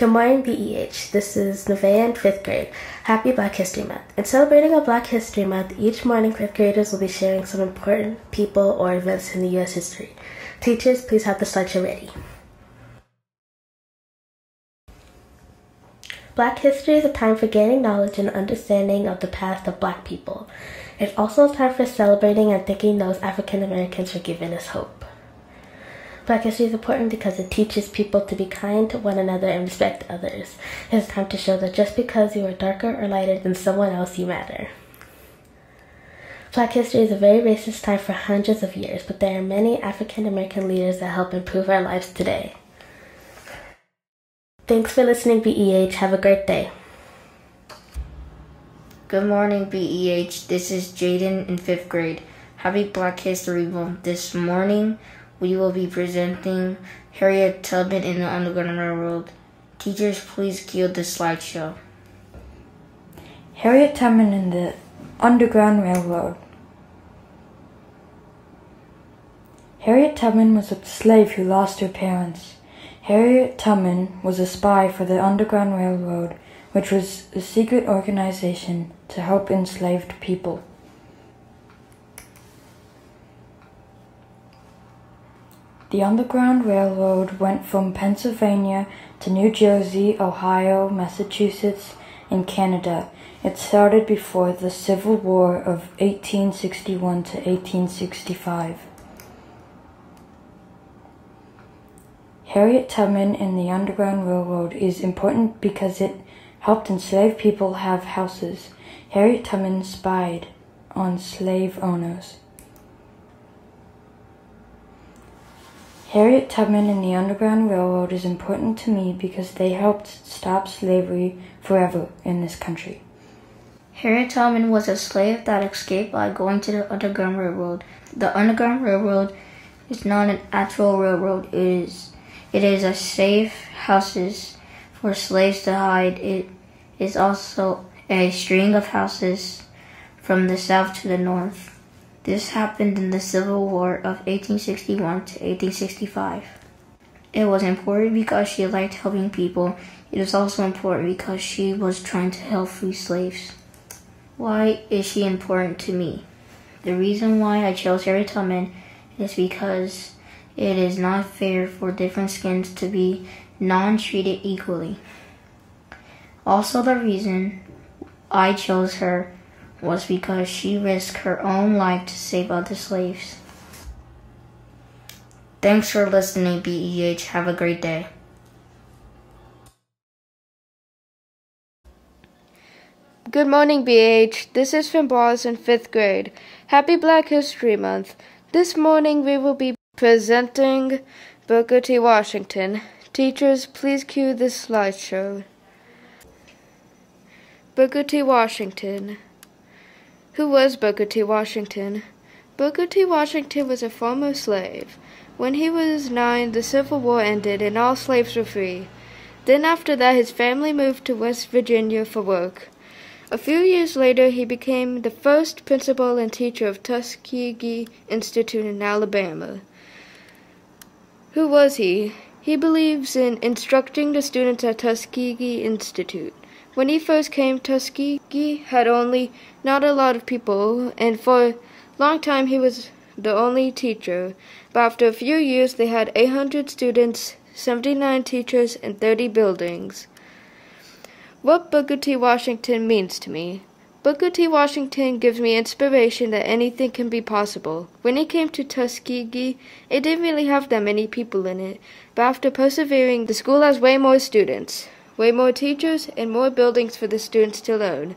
Good morning, BEH. This is Nevaeh in 5th grade. Happy Black History Month. In celebrating of Black History Month, each morning 5th graders will be sharing some important people or events in the U.S. history. Teachers, please have the slideshow ready. Black history is a time for gaining knowledge and understanding of the past of Black people. It's also a time for celebrating and thanking those African Americans for giving us hope. Black history is important because it teaches people to be kind to one another and respect others. It is time to show that just because you are darker or lighter than someone else, you matter. Black history is a very racist time for hundreds of years, but there are many African American leaders that help improve our lives today. Thanks for listening, BEH. Have a great day. Good morning, BEH. This is Jaden in 5th grade. Happy Black History Month. This morning, we will be presenting Harriet Tubman in the Underground Railroad. Teachers, please cue the slideshow. Harriet Tubman in the Underground Railroad. Harriet Tubman was a slave who lost her parents. Harriet Tubman was a spy for the Underground Railroad, which was a secret organization to help enslaved people. The Underground Railroad went from Pennsylvania to New Jersey, Ohio, Massachusetts, and Canada. It started before the Civil War of 1861 to 1865. Harriet Tubman in the Underground Railroad is important because it helped enslaved people have houses. Harriet Tubman spied on slave owners. Harriet Tubman and the Underground Railroad is important to me because they helped stop slavery forever in this country. Harriet Tubman was a slave that escaped by going to the Underground Railroad. The Underground Railroad is not an actual railroad. It is a safe houses for slaves to hide. It is also a string of houses from the south to the north. This happened in the Civil War of 1861 to 1865. It was important because she liked helping people. It is also important because she was trying to help free slaves. Why is she important to me? The reason why I chose Harriet Tubman is because it is not fair for different skins to be non-treated equally. Also, the reason I chose her was because she risked her own life to save other slaves. Thanks for listening, BEH. Have a great day. Good morning, BH. This is Boise in 5th grade. Happy Black History Month. This morning we will be presenting Booker T. Washington. Teachers, please cue this slideshow. Booker T. Washington. Who was Booker T. Washington? Booker T. Washington was a former slave. When he was 9, the Civil War ended and all slaves were free. Then after that, his family moved to West Virginia for work. A few years later, he became the first principal and teacher of Tuskegee Institute in Alabama. Who was he? He believes in instructing the students at Tuskegee Institute. When he first came, Tuskegee had not a lot of people, and for a long time he was the only teacher. But after a few years, they had 800 students, 79 teachers, and 30 buildings. What Booker T. Washington means to me. Booker T. Washington gives me inspiration that anything can be possible. When he came to Tuskegee, it didn't really have that many people in it, but after persevering, the school has way more students, way more teachers, and more buildings for the students to learn.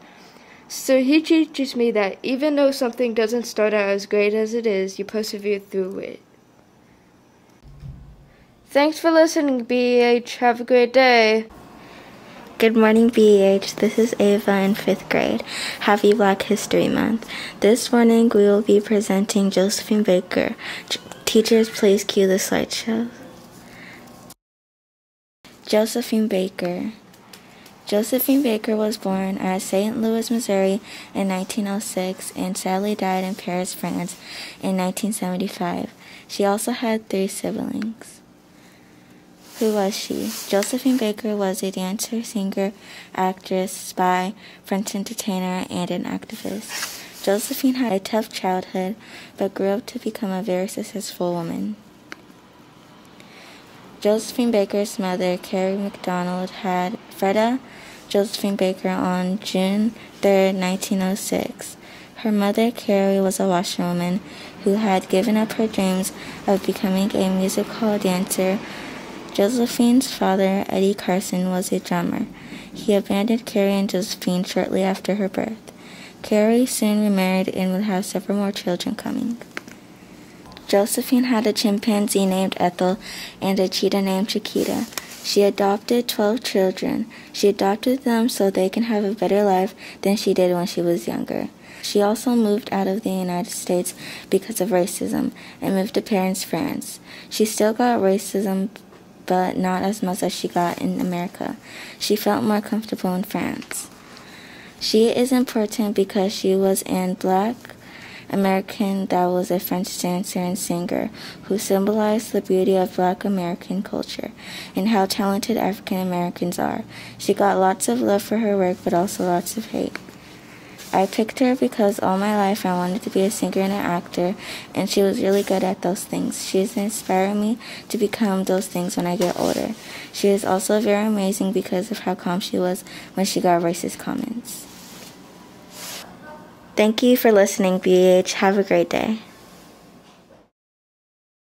So he teaches me that even though something doesn't start out as great as it is, you persevere through it. Thanks for listening, BEH. Have a great day. Good morning, BEH. This is Ava in 5th grade. Happy Black History Month. This morning we will be presenting Josephine Baker. Teachers, please cue the slideshow. Josephine Baker. Josephine Baker was born at St. Louis, Missouri in 1906 and sadly died in Paris, France in 1975. She also had 3 siblings. Who was she? Josephine Baker was a dancer, singer, actress, spy, French entertainer, and an activist. Josephine had a tough childhood, but grew up to become a very successful woman. Josephine Baker's mother, Carrie McDonald, had Freda Josephine Baker on June 3, 1906. Her mother, Carrie, was a washerwoman who had given up her dreams of becoming a music hall dancer. Josephine's father, Eddie Carson, was a drummer. He abandoned Carrie and Josephine shortly after her birth. Carrie soon remarried and would have several more children coming. Josephine had a chimpanzee named Ethel and a cheetah named Chiquita. She adopted 12 children. She adopted them so they can have a better life than she did when she was younger. She also moved out of the United States because of racism and moved to Paris, France. She still got racism, but not as much as she got in America. She felt more comfortable in France. She is important because she was an Black American that was a French dancer and singer who symbolized the beauty of Black American culture and how talented African Americans are. She got lots of love for her work, but also lots of hate. I picked her because all my life I wanted to be a singer and an actor, and she was really good at those things. She is inspiring me to become those things when I get older. She is also very amazing because of how calm she was when she got racist comments. Thank you for listening, BH. Have a great day.